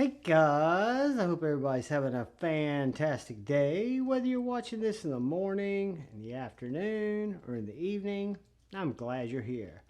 Hey guys, I hope everybody's having a fantastic day. Whether you're watching this in the morning, in the afternoon, or in the evening, I'm glad you're here.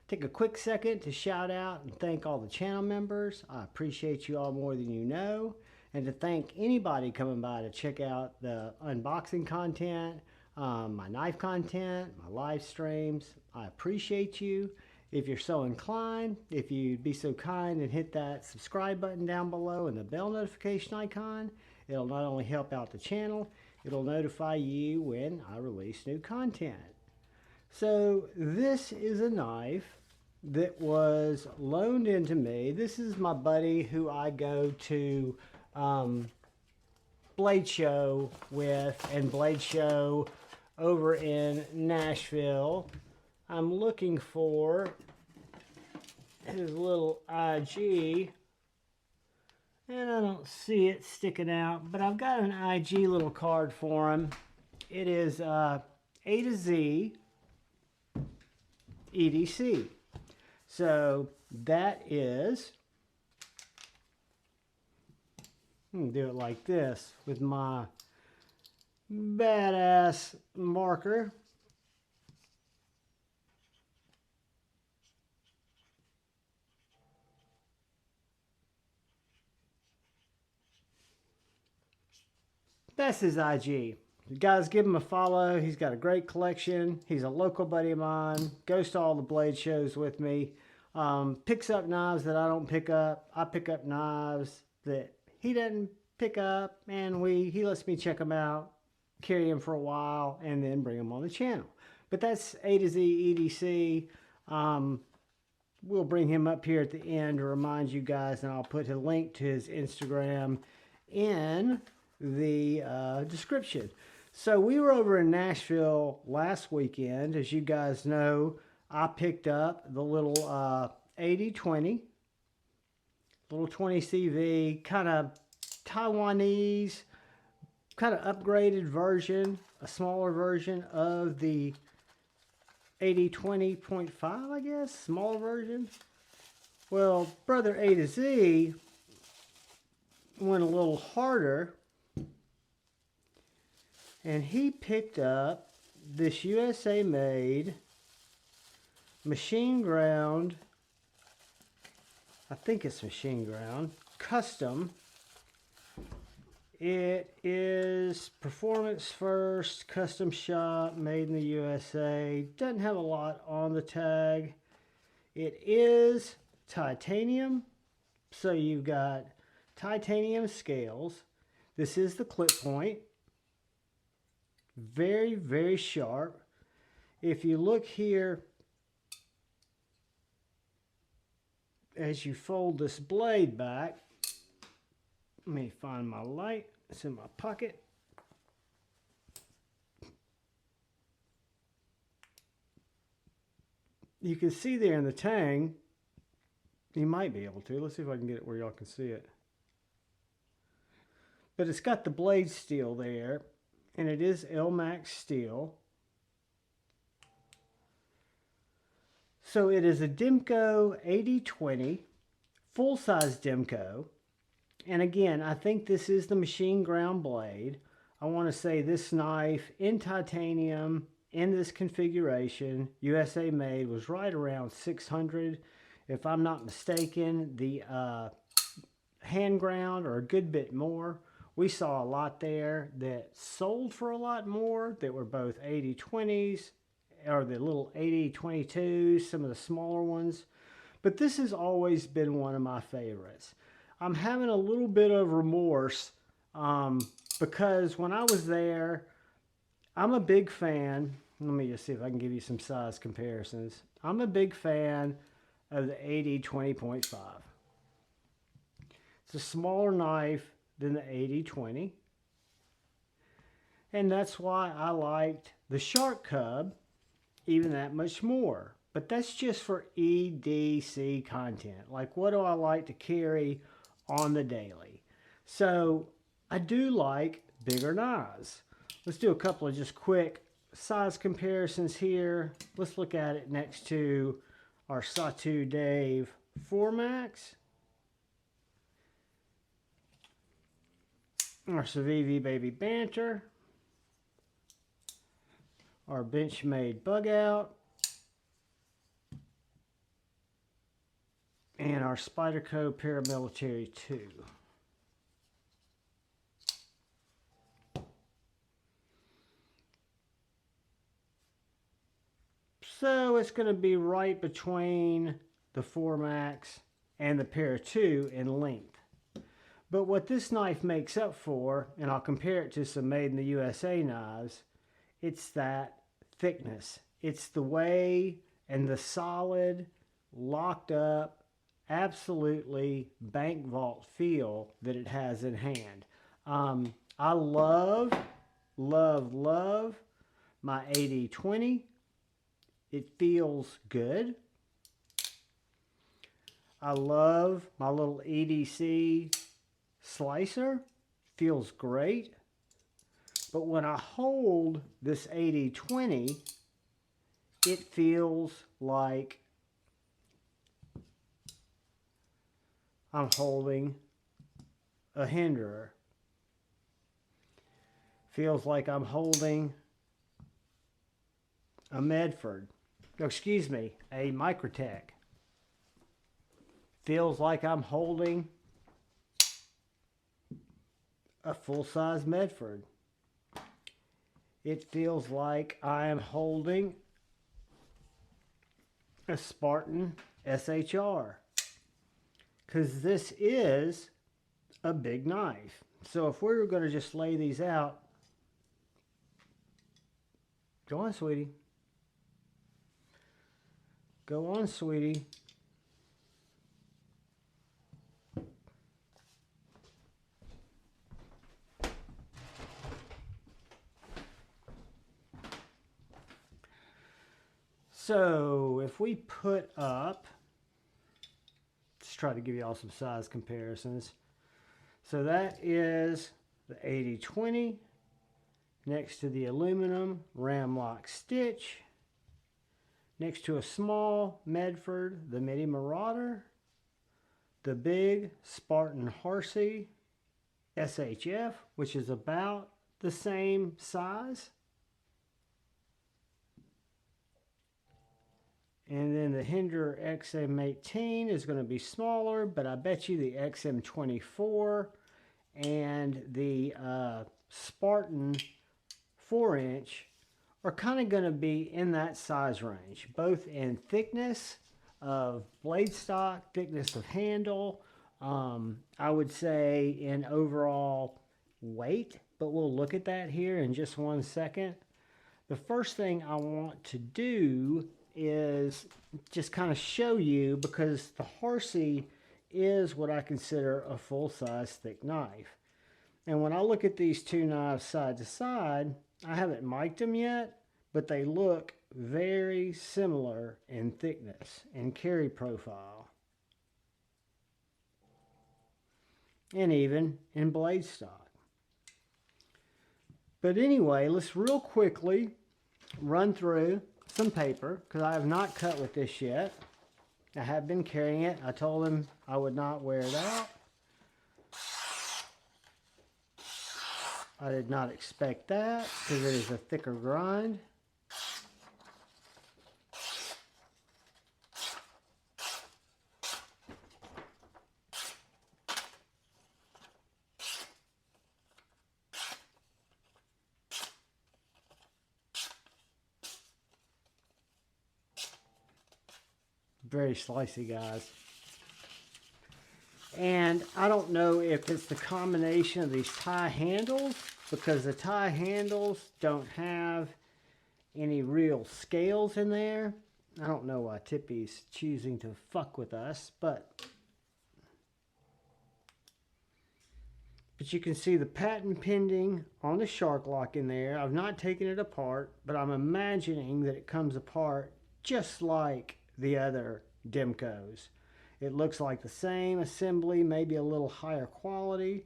Take a quick second to shout out and thank all the channel members. I appreciate you all more than you know. And to thank anybody coming by to check out the unboxing content, my knife content, my live streams. I appreciate you. If you're so inclined, if you'd be so kind and hit that subscribe button down below and the bell notification icon, it'll not only help out the channel, it'll notify you when I release new content. So this is a knife that was loaned into me. This is my buddy who I go to Blade Show with, and Blade Show over in Nashville. I'm looking for his little IG, and I don't see it sticking out, but I've got an IG little card for him. It is AtoZEDC EDC. So that is, I'm going to do it like this with my badass marker. That's his IG. You guys, give him a follow. He's got a great collection. He's a local buddy of mine. Goes to all the blade shows with me. Picks up knives that I don't pick up. I pick up knives that he doesn't pick up, and he lets me check them out, carry them for a while, and then bring them on the channel. But that's AtoZEDC EDC. We'll bring him up here at the end to remind you guys, and I'll put a link to his Instagram in the description. So we were over in Nashville last weekend. As you guys know, I picked up the little AD-20, little 20 CV, kind of Taiwanese, kind of upgraded version, a smaller version of the AD-20.5, I guess, smaller version. Well, brother AtoZ went a little harder, and he picked up this USA made, machine ground, I think it's machine ground, custom. It is performance first, custom shop, made in the USA. Doesn't have a lot on the tag. It is titanium, so you've got titanium scales. This is the clip point. Very, very sharp. If you look here, as you fold this blade back, let me find my light. It's in my pocket. You can see there in the tang, you might be able to. Let's see if I can get it where y'all can see it. But it's got the blade steel there, and it is Elmax steel. So it is a Demko AD-20, full-size Demko. And again, I think this is the machine ground blade. I want to say this knife in titanium, in this configuration, USA made, was right around $600. If I'm not mistaken, the hand ground are a good bit more. We saw a lot there that sold for a lot more, that were both AD-20s, or the little AD-22s, some of the smaller ones. But this has always been one of my favorites. I'm having a little bit of remorse because when I was there, I'm a big fan. Let me just see if I can give you some size comparisons. I'm a big fan of the AD-20.5. It's a smaller knife than the AD-20. And that's why I liked the Shark Cub even that much more. But that's just for EDC content. Like, what do I like to carry on the daily? So I do like bigger knives. Let's do a couple of just quick size comparisons here. Let's look at it next to our Satu Dave 4 Max. our Civivi Baby Banter, our Benchmade Bug Out, and our Spyderco Paramilitary 2. So it's going to be right between the 4-max and the Para 2 in length. But what this knife makes up for, and I'll compare it to some made in the USA knives, it's that thickness. It's the way and the solid, locked up, absolutely bank vault feel that it has in hand. I love my AD-20. It feels good. I love my little EDC slicer. Feels great. But when I hold this AD-20, it feels like I'm holding a Hinderer. Feels like I'm holding a Medford. Excuse me, a Microtech. Feels like I'm holding a full-size Medford. It feels like I am holding a Spartan SHR. Because this is a big knife. So if we were going to just lay these out, go on, sweetie. Go on, sweetie. So if we put up, let's try to give you all some size comparisons. So that is the AD-20 next to the aluminum ram lock stitch. Next to a small Medford, the Midi Marauder, the big Spartan Harsey SHF, which is about the same size. And then the Hinderer XM18 is going to be smaller, but I bet you the XM24 and the Spartan 4-inch are kind of going to be in that size range, both in thickness of blade stock, thickness of handle, I would say in overall weight, but we'll look at that here in just 1 second. The first thing I want to do is just kind of show you, because the Harsey is what I consider a full-size thick knife. And when I look at these two knives side to side, I haven't mic'd them yet, but they look very similar in thickness and carry profile. And even in blade stock. But anyway, let's real quickly run through some paper, because I have not cut with this yet. I have been carrying it. I told him I would not wear it out. I did not expect that, because it is a thicker grind. Very slicey, guys. And I don't know if it's the combination of these tie handles, because the tie handles don't have any real scales in there. I don't know why Tippy's choosing to fuck with us, but you can see the patent pending on the shark lock in there. I've not taken it apart, but I'm imagining that it comes apart just like the other Demkos. It looks like the same assembly, maybe a little higher quality.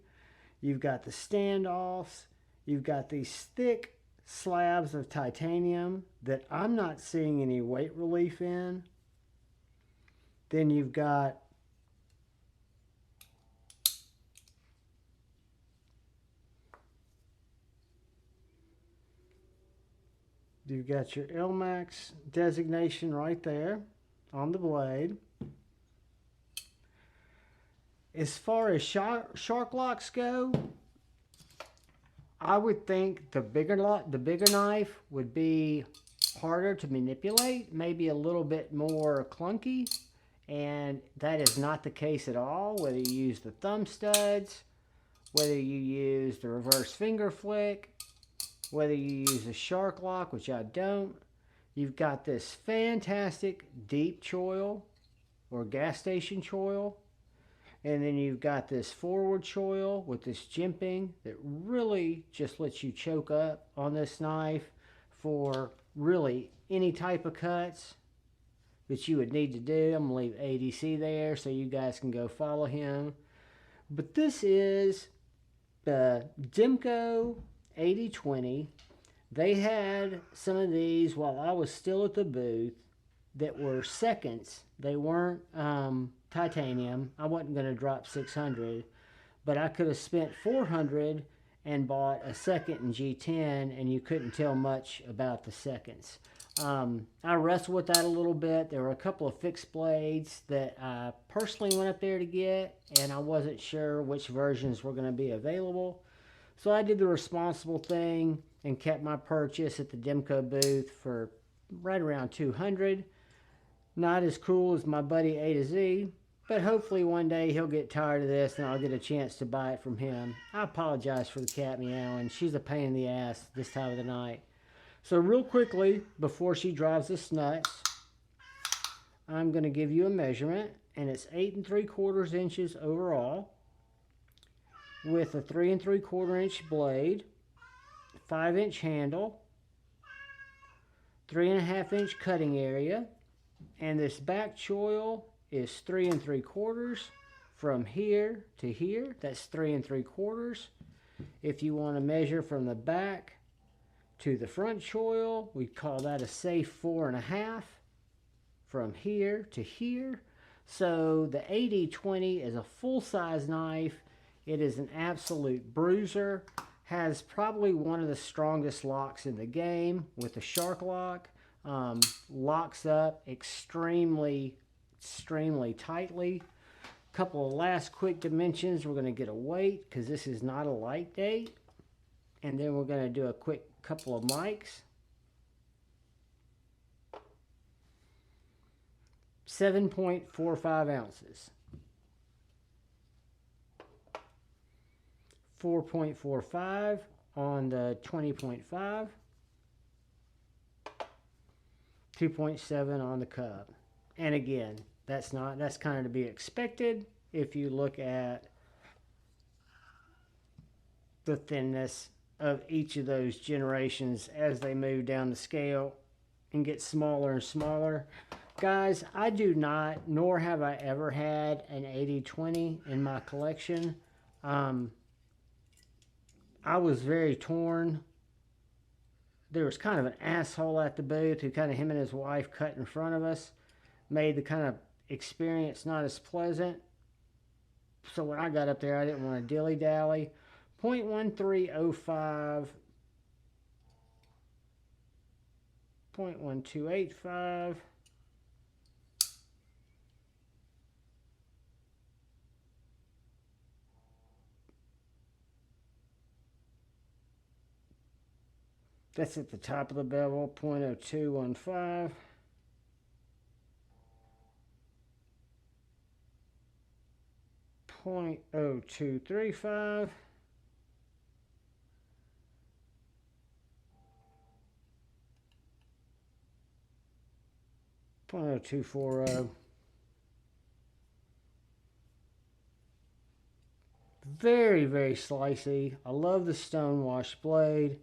You've got the standoffs. You've got these thick slabs of titanium that I'm not seeing any weight relief in. Then you've got You've got your Elmax designation right there on the blade. As far as shark locks go, I would think the bigger knife would be harder to manipulate, maybe a little bit more clunky, and that is not the case at all. Whether you use the thumb studs, whether you use the reverse finger flick, whether you use a shark lock, which I don't, you've got this fantastic deep choil or gas station choil. And then you've got this forward choil with this jimping that really just lets you choke up on this knife for really any type of cuts that you would need to do. I'm going to leave ADC there so you guys can go follow him. But this is the Demko AD-20. They had some of these while I was still at the booth that were seconds. They weren't titanium. I wasn't going to drop 600, but I could have spent 400 and bought a second in G10, and you couldn't tell much about the seconds. I wrestled with that a little bit. There were a couple of fixed blades that I personally went up there to get, and I wasn't sure which versions were going to be available. So I did the responsible thing and kept my purchase at the Demko booth for right around 200. Not as cool as my buddy AtoZ, but hopefully one day he'll get tired of this and I'll get a chance to buy it from him. I apologize for the cat meowing. She's a pain in the ass this time of the night. So real quickly, before she drives us nuts, I'm going to give you a measurement, and it's 8 3/4 inches overall with a 3 3/4 inch blade, 5-inch handle, 3.5 inch cutting area, and this back choil is 3 3/4 from here to here. That's 3 3/4. If you want to measure from the back to the front choil, we call that a safe 4.5 from here to here. So the AD-20 is a full-size knife. It is an absolute bruiser. Has probably one of the strongest locks in the game with the shark lock. Locks up extremely tightly. Couple of last quick dimensions. We're going to get a weight because this is not a light date, and then we're going to do a quick couple of mics. 7.45 ounces. 4.45 on the 20.5. 2.7 on the cub. And again, that's kind of to be expected if you look at the thinness of each of those generations as they move down the scale and get smaller and smaller. Guys, I do not, nor have I ever had an AD-20 in my collection. I was very torn. There was kind of an asshole at the booth who kind of him and his wife cut in front of us. Made the kind of experience not as pleasant. So when I got up there, I didn't want to dilly-dally. 0.1305, 0.1285, that's at the top of the bevel, 0.0215, 0.0235, 0.0240. Very, very slicey. I love the stonewash blade.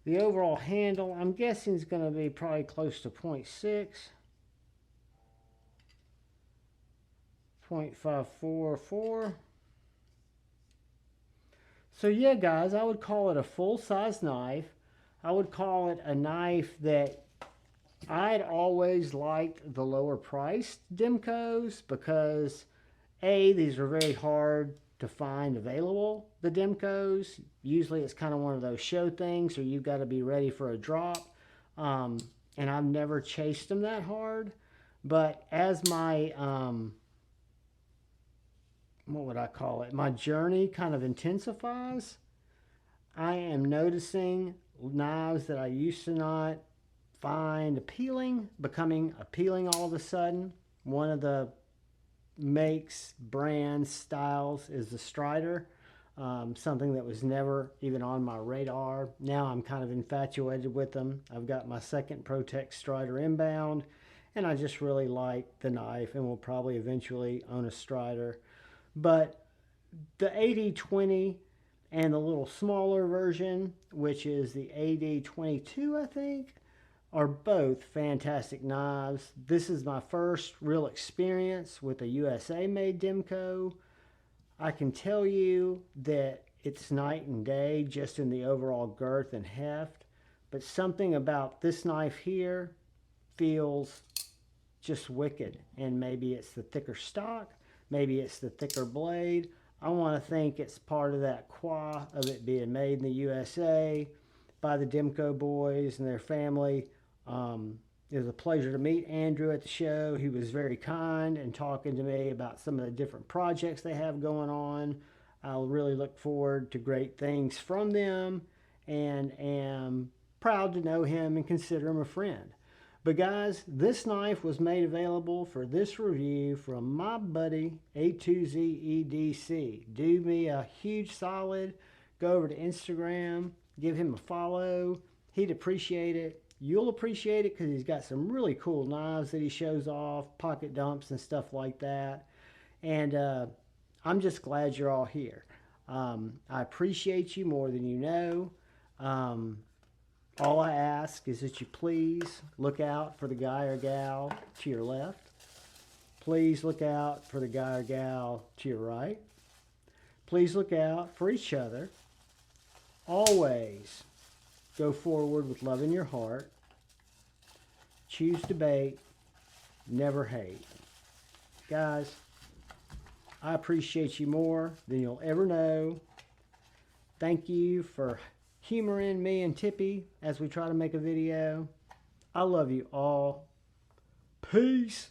The overall handle, I'm guessing, is going to be probably close to 0.6. 0.544. So yeah, guys, I would call it a full-size knife. I would call it a knife that I'd always liked the lower priced Demkos because A, these are very hard to find available, the Demkos. Usually it's kind of one of those show things, or you've got to be ready for a drop. And I've never chased them that hard. But as my, what would I call it? My journey kind of intensifies. I am noticing knives that I used to not find appealing, becoming appealing all of a sudden. One of the makes, brands, styles is the Strider. Something that was never even on my radar. Now I'm kind of infatuated with them. I've got my second Protect Strider inbound, and I just really like the knife and will probably eventually own a Strider. But the AD-20 and the little smaller version, which is the AD-22, I think, are both fantastic knives. This is my first real experience with a USA-made Demko. I can tell you that it's night and day just in the overall girth and heft, but something about this knife here feels just wicked. And maybe it's the thicker stock, maybe it's the thicker blade. I want to think it's part of that qua of it being made in the USA by the Demko boys and their family. It was a pleasure to meet Andrew at the show. He was very kind and talking to me about some of the different projects they have going on. I'll really look forward to great things from them and am proud to know him and consider him a friend. But guys, this knife was made available for this review from my buddy AtoZEDC. Do me a huge solid. Go over to Instagram, give him a follow. He'd appreciate it. You'll appreciate it because he's got some really cool knives that he shows off, pocket dumps and stuff like that. And I'm just glad you're all here. I appreciate you more than you know. All I ask is that you please look out for the guy or gal to your left. Please look out for the guy or gal to your right. Please look out for each other. Always go forward with love in your heart. Choose debate. Never hate. Guys, I appreciate you more than you'll ever know. Thank you for humoring me and Tippy as we try to make a video. I love you all. Peace.